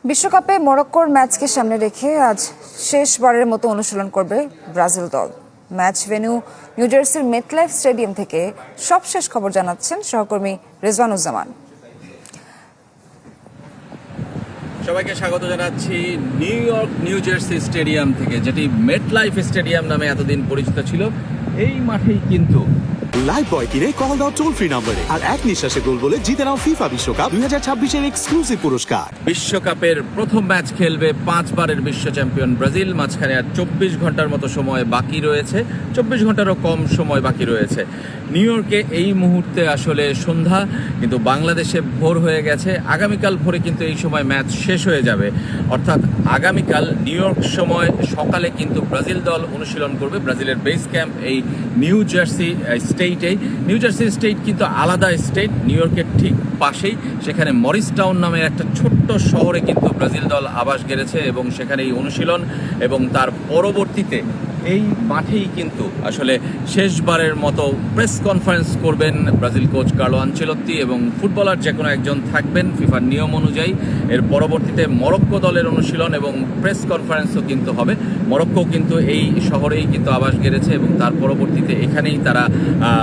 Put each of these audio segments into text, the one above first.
বিশ্বকাপে মরক্কোর ম্যাচকে সামনে রেখে আজ শেষবারের মতো অনুশীলন করবে ব্রাজিল দল। ম্যাচ ভেন্যু নিউ জার্সির মেটলাইফ স্টেডিয়াম থেকে সবশেষ খবর জানাচ্ছেন সহকর্মী রেজওয়ানুজ্জামান। সবাইকে স্বাগত জানাচ্ছি নিউ জার্সি স্টেডিয়াম থেকে, যেটি মেটলাইফ স্টেডিয়াম নামে এতদিন পরিচিত ছিল। এই মাঠেই কিন্তু লাইভ বয় কিনে কল দাও টোল ফ্রি নম্বরে, আর এক নিঃশ্বাসে গোল বলে জিতে নাও ফিফা বিশ্বকাপ 2026-এর এক্সক্লুসিভ পুরস্কার। বিশ্বকাপের প্রথম ম্যাচ খেলবে 5 বারের বিশ্ব চ্যাম্পিয়ন ব্রাজিল। মাঝখানে আর 24 ঘন্টার মতো সময় বাকি রয়েছে, 24 ঘন্টারও কম সময় বাকি রয়েছে। নিউ ইয়র্কে এই মুহূর্তে আসলে সন্ধ্যা, কিন্তু বাংলাদেশে ভোর হয়ে গেছে। আগামীকাল ভোরে কিন্তু এই সময় ম্যাচ শেষ হয়ে যাবে, অর্থাৎ আগামীকাল নিউ ইয়র্ক সময় সকালে কিন্তু ব্রাজিল দল অনুশীলন করবে। ব্রাজিলের বেস ক্যাম্প এই নিউ জার্সি স্টেটেই। নিউ জার্সি স্টেট কিন্তু আলাদা স্টেট, নিউ ইয়র্কের ঠিক পাশেই। সেখানে মরিস টাউন নামের একটা ছোট্ট শহরে কিন্তু ব্রাজিল দল আবাস গেড়েছে এবং সেখানেই অনুশীলন, এবং তার পরবর্তীতে এই মাঠেই কিন্তু আসলে শেষবারের মতো প্রেস কনফারেন্স করবেন ব্রাজিল কোচ কার্লো আনচেলত্তি, এবং ফুটবলার যে কোনো একজন থাকবেন ফিফার নিয়ম অনুযায়ী। এর পরবর্তীতে মরক্কো দলের অনুশীলন এবং প্রেস কনফারেন্সও কিন্তু হবে। মরক্কো কিন্তু এই শহরেই কিন্তু আবাস গেড়েছে এবং তার পরবর্তীতে এখানেই তারা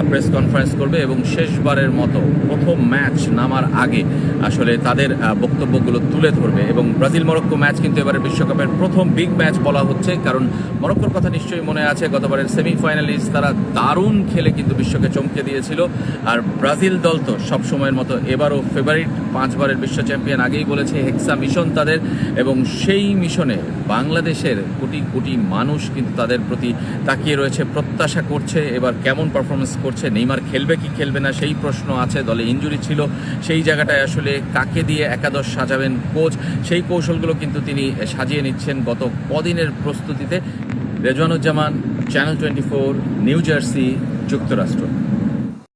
প্রেস কনফারেন্স করবে এবং শেষবারের মতো প্রথম ম্যাচ নামার আগে আসলে তাদের বক্তব্যগুলো তুলে ধরবে। এবং ব্রাজিল মরক্কো ম্যাচ কিন্তু এবারে বিশ্বকাপের প্রথম বিগ ম্যাচ বলা হচ্ছে, কারণ মরক্কোর কথা নিশ্চয়ই মনে আছে, গতবারের সেমিফাইনালিস্ট তারা দারুণ খেলে কিন্তু বিশ্বকে চমকে দিয়েছিল। আর ব্রাজিল দল তো সবসময়ের মতো এবারও ফেভারিট, 5 বারের বিশ্ব চ্যাম্পিয়ন। আগেই বলেছে হেক্সা মিশন তাদের, এবং সেই মিশনে বাংলাদেশের কোটি কোটি মানুষ কিন্তু তাদের প্রতি তাকিয়ে রয়েছে, প্রত্যাশা করছে এবার কেমন পারফরমেন্স করছে। নেইমার খেলবে কি খেলবে না সেই প্রশ্ন আছে, দলে ইনজুরি ছিল, সেই জায়গাটায় আসলে কাকে দিয়ে একাদশ সাজাবেন কোচ, সেই কৌশলগুলো কিন্তু তিনি সাজিয়ে নিচ্ছেন গত কদিনের প্রস্তুতিতে। রেজওয়ানুজ্জামান, চ্যানেল 24, নিউ জার্সি, যুক্তরাষ্ট্র।